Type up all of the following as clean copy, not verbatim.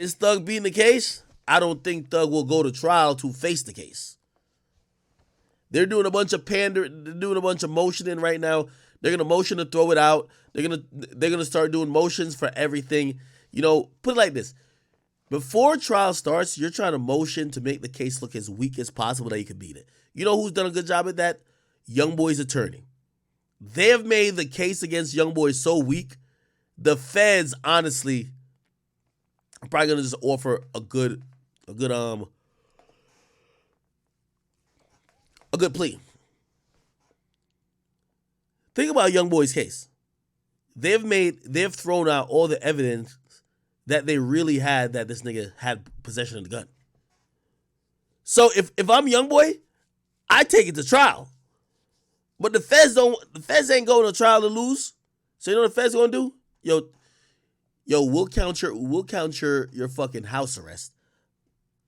Is Thug beating the case? I don't think Thug will go to trial to face the case. They're doing a bunch of they're doing a bunch of motioning right now. They're gonna motion to throw it out. They're gonna start doing motions for everything. You know, put it like this. Before trial starts, you're trying to motion to make the case look as weak as possible that you can beat it. You know who's done a good job at that? Youngboy's attorney. They have made the case against Youngboy so weak, the feds honestly are probably gonna just offer a good plea. Think about Youngboy's case. They've thrown out all the evidence that they really had that this nigga had possession of the gun. So if I'm Youngboy, I take it to trial. But the feds ain't going to trial to lose. So you know what the feds gonna do? Yo, we'll count your fucking house arrest.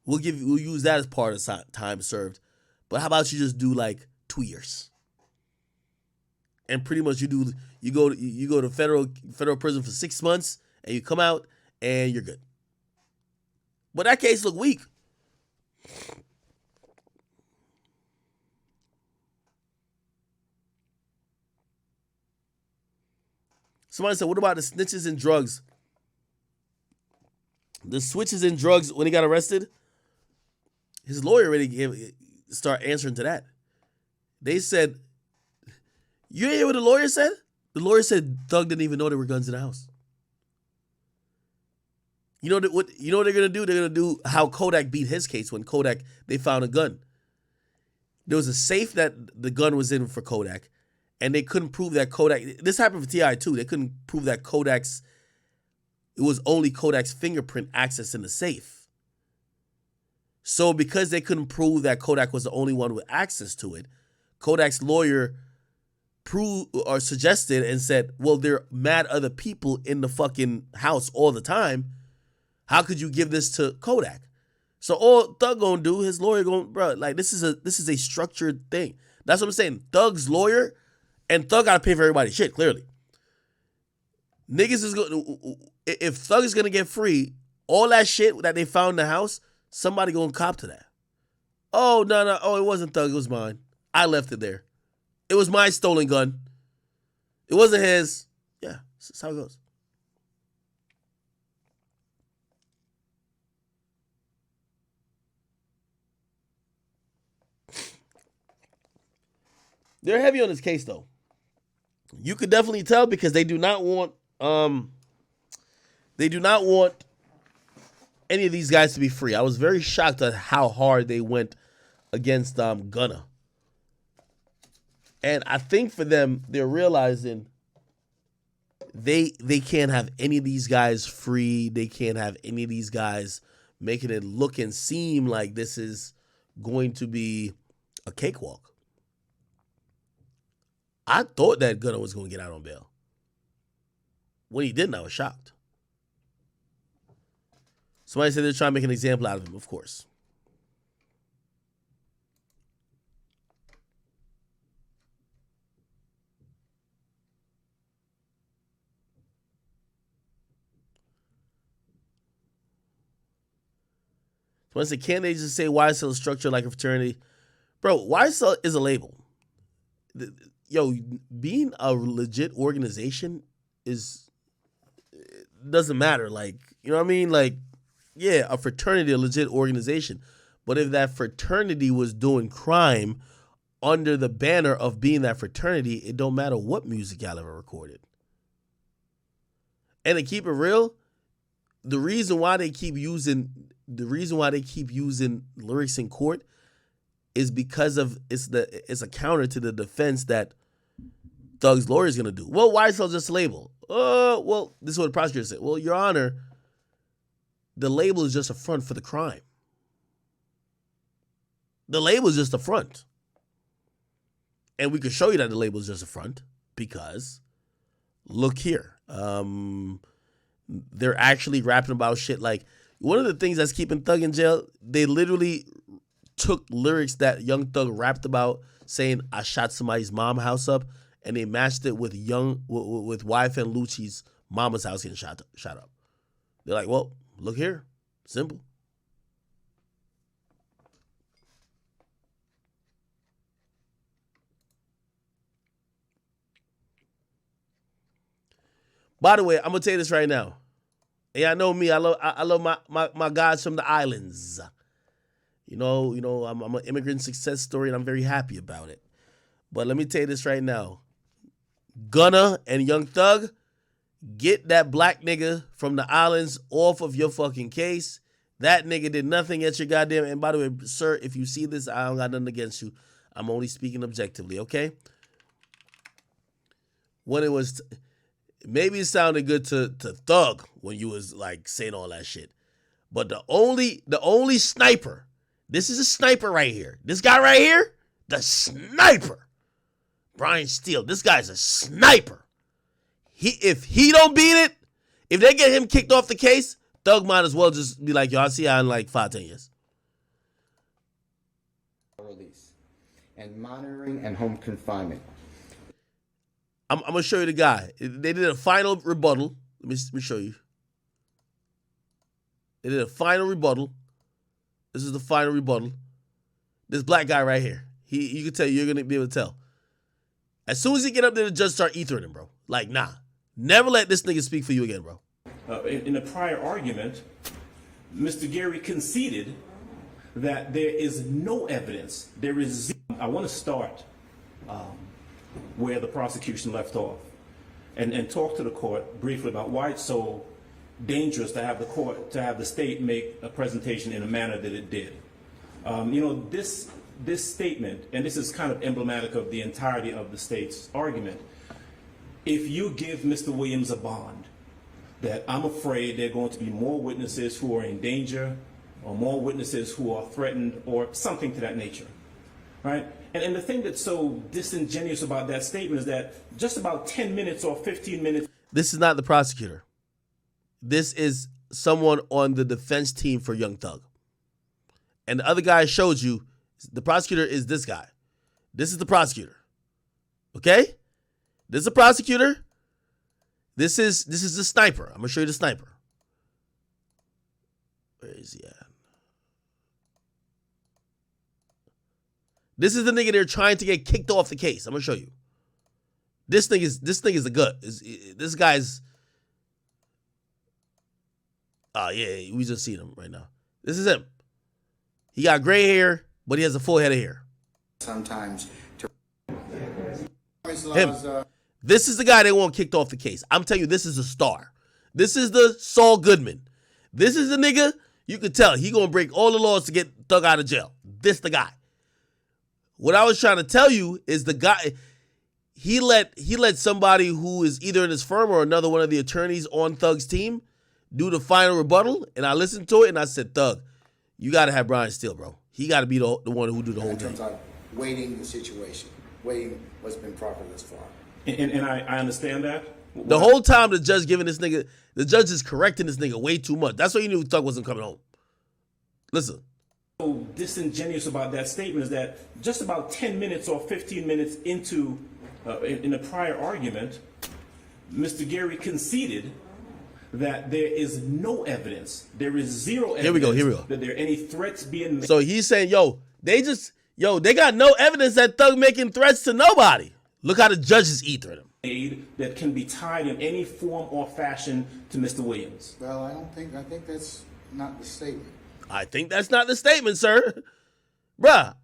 We'll use that as part of time served. But how about you just do like 2 years? And pretty much you go to federal prison for 6 months and you come out and you're good. But that case looked weak. Somebody said, what about the snitches and drugs? The switches and drugs when he got arrested? His lawyer already start answering to that. They said, you hear what the lawyer said? The lawyer said Thug didn't even know there were guns in the house. You know what they're gonna do? They're gonna do how Kodak beat his case when they found a gun. There was a safe that the gun was in for Kodak, and they couldn't prove that Kodak. This happened for T.I. too. They couldn't prove that it was only Kodak's fingerprint access in the safe. So because they couldn't prove that Kodak was the only one with access to it, Kodak's lawyer suggested and said, well, there are mad other people in the fucking house all the time. How could you give this to Kodak? So all Thug gonna do, his lawyer gonna, bro, like this is a structured thing. That's what I'm saying. Thug's lawyer, and Thug gotta pay for everybody's shit, clearly. Niggas is going, if Thug is gonna get free, all that shit that they found in the house, somebody gonna cop to that. Oh, no, it wasn't Thug, it was mine. I left it there. It was my stolen gun. It wasn't his. Yeah, that's how it goes. They're heavy on this case, though. You could definitely tell because they do not want any of these guys to be free. I was very shocked at how hard they went against Gunna. And I think for them, they're realizing they can't have any of these guys free. They can't have any of these guys making it look and seem like this is going to be a cakewalk. I thought that Gunna was going to get out on bail. When he didn't, I was shocked. Somebody said they're trying to make an example out of him, of course. Somebody said, can't they just say YSL is structured like a fraternity? Bro, YSL is a label. Yo, being a legit organization doesn't matter. Like, you know what I mean? Like, yeah, a fraternity, a legit organization. But if that fraternity was doing crime under the banner of being that fraternity, it don't matter what music y'all ever recorded. And to keep it real, the reason why they keep using lyrics in court is because of it's a counter to the defense that Thug's lawyer is gonna do. Well, YSL just a label. Well, this is what the prosecutor said. Well, Your Honor, the label is just a front for the crime. The label is just a front. And we could show you that the label is just a front because look here. They're actually rapping about shit like one of the things that's keeping Thug in jail, they literally took lyrics that Young Thug rapped about saying, I shot somebody's mom house up, and they matched it with wife and Lucci's mama's house getting shot up. They're like, well, look here. Simple. By the way, I'm gonna tell you this right now. Yeah, I know me. I love my guys from the islands. I'm an immigrant success story, and I'm very happy about it. But let me tell you this right now. Gunna and Young Thug, get that black nigga from the islands off of your fucking case. That nigga did nothing at your goddamn. And by the way, sir, if you see this, I don't got nothing against you. I'm only speaking objectively, okay? When it was, maybe it sounded good to Thug when you was like saying all that shit. But the only sniper, this is a sniper right here. This guy right here, the sniper. Brian Steele, this guy's a sniper. If he don't beat it, if they get him kicked off the case, Thug might as well just be like, yo, I'll see you in like 5-10 years. Release and monitoring and home confinement. I'm going to show you the guy. They did a final rebuttal. Let me show you. They did a final rebuttal. This is the final rebuttal. This black guy right here. You can tell, you're going to be able to tell. As soon as he get up there, the judge start ethering him, bro. Like, nah. Never let this nigga speak for you again, bro. In a prior argument, Mr. Gary conceded that there is no evidence. I want to start where the prosecution left off and talk to the court briefly about why it's so dangerous to have the state make a presentation in a manner that it did. This statement, and this is kind of emblematic of the entirety of the state's argument. If you give Mr. Williams a bond, that I'm afraid there are going to be more witnesses who are in danger, or more witnesses who are threatened, or something to that nature, right? And the thing that's so disingenuous about that statement is that just about 10 minutes or 15 minutes. This is not the prosecutor. This is someone on the defense team for Young Thug. And the other guy I showed you, the prosecutor is this guy. This is the prosecutor. Okay? This is the prosecutor. This is the sniper. I'm going to show you the sniper. Where is he at? This is the nigga they're trying to get kicked off the case. I'm going to show you. This thing is the gut. This guy's... Oh, yeah, we just seen him right now. This is him. He got gray hair, but he has a full head of hair. Sometimes him. This is the guy they want kicked off the case. I'm telling you, this is a star. This is the Saul Goodman. This is the nigga, you can tell, he gonna break all the laws to get Thug out of jail. This the guy. What I was trying to tell you is the guy, he let somebody who is either in his firm or another one of the attorneys on Thug's team do the final rebuttal, and I listened to it, and I said, Thug, you got to have Brian Steele, bro. He got to be the one who do the whole thing. In terms of weighting the situation, weighting what's been proper thus far. And I understand that. The whole time the judge the judge is correcting this nigga way too much. That's why you knew Thug wasn't coming home. Listen. So disingenuous about that statement is that just about 10 minutes or 15 minutes into, in a prior argument, Mr. Gary conceded that there is no evidence, there is zero evidence here we go. that there are any threats being made. So he's saying, they got no evidence that Thug making threats to nobody. Look how the judges ethering him. That can be tied in any form or fashion to Mr. Williams. Well, I think that's not the statement. I think that's not the statement, sir. Bruh,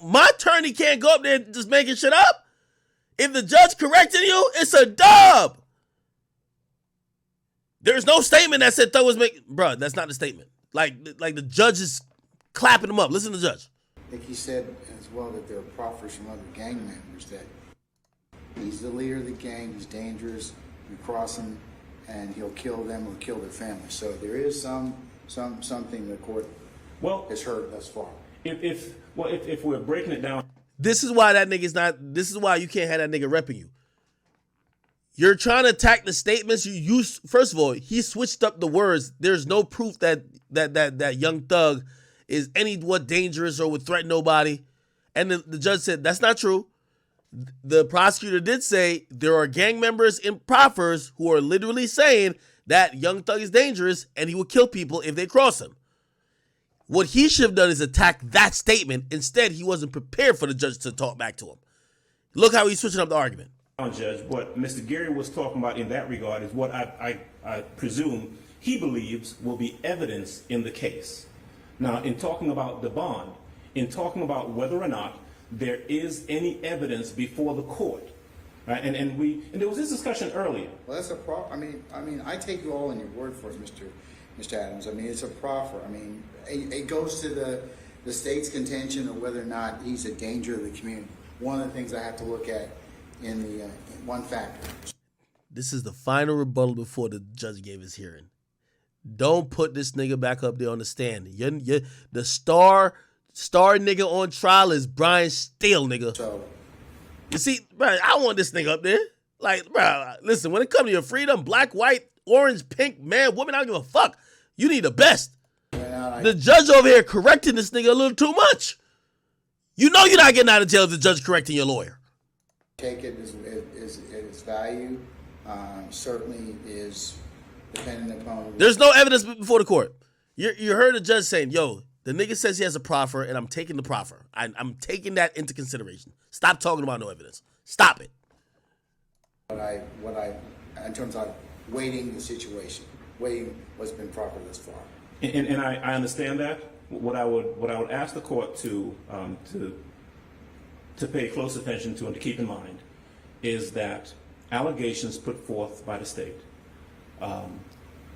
my attorney can't go up there just making shit up. If the judge correcting you, it's a dub. There's no statement that said Thug was making... Bruh, that's not the statement. Like the judge is clapping him up. Listen to the judge. I think he said as well that there are proffers from other gang members that he's the leader of the gang, he's dangerous, you cross him, and he'll kill them or kill their family. So there is something the court has heard thus far. If we're breaking it down... This is why this is why you can't have that nigga repping you. You're trying to attack the statements you use. First of all, he switched up the words. There's no proof that Young Thug is anyone dangerous or would threaten nobody. And the judge said, that's not true. The prosecutor did say there are gang members in proffers who are literally saying that Young Thug is dangerous and he will kill people if they cross him. What he should have done is attack that statement. Instead, he wasn't prepared for the judge to talk back to him. Look how he's switching up the argument. Judge, what Mr. Gary was talking about in that regard is what I presume he believes will be evidence in the case. Now, in talking about the bond, in talking about whether or not there is any evidence before the court, right? And there was this discussion earlier. Well, that's a I mean, I take you all in your word for it, Mr. Adams. I mean, it's a proffer. I mean, it goes to the state's contention of whether or not he's a danger to the community. One of the things I have to look at in the one factor. This is the final rebuttal before the judge gave his hearing. Don't put this nigga back up there on the stand. The star nigga on trial is Brian Steele, nigga. So, you see, bro, I want this nigga up there. Like, bro, listen, when it comes to your freedom, black, white, orange, pink, man, woman, I don't give a fuck. You need the best. The judge over here correcting this nigga a little too much. You know you're not getting out of jail if the judge correcting your lawyer. Take it as its value. Certainly is dependent upon. There's no evidence before the court. You heard the judge saying, "Yo, the nigga says he has a proffer, and I'm taking the proffer. I'm taking that into consideration. Stop talking about no evidence. Stop it." What I, in terms of weighting the situation, weighing what's been proffered thus far. And I understand that. What I would ask the court to pay close attention to and to keep in mind is that allegations put forth by the state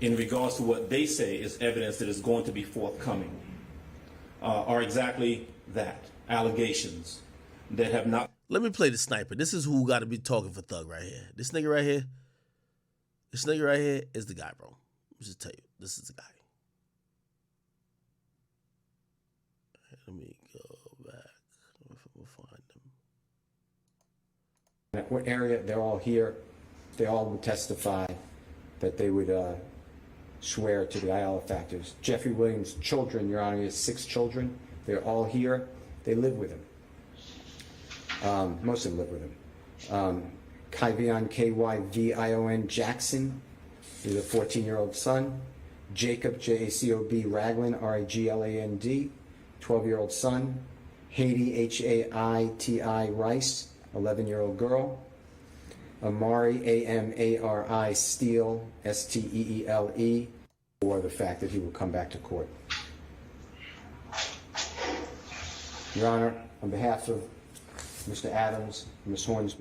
in regards to what they say is evidence that is going to be forthcoming are exactly that, allegations that have not. Let me play the sniper. This is who got to be talking for Thug right here. This nigga right here is the guy, bro. Let me just tell you, this is the guy. Let me go back. We'll find them. What area? They're all here. They all would testify that they would swear to the IL factors. Jeffrey Williams' children, Your Honor, he has 6 children. They're all here. They live with him. Most of them live with him. Kyvion, Kyvion Jackson, he's a 14-year-old son. Jacob, Jacob Ragland, Ragland, 12-year-old son. Haiti, Haiti Rice, 11-year-old girl. Amari, Amari Steele, Steele, or the fact that he will come back to court. Your Honor, on behalf of Mr. Adams, Ms. Hornsby,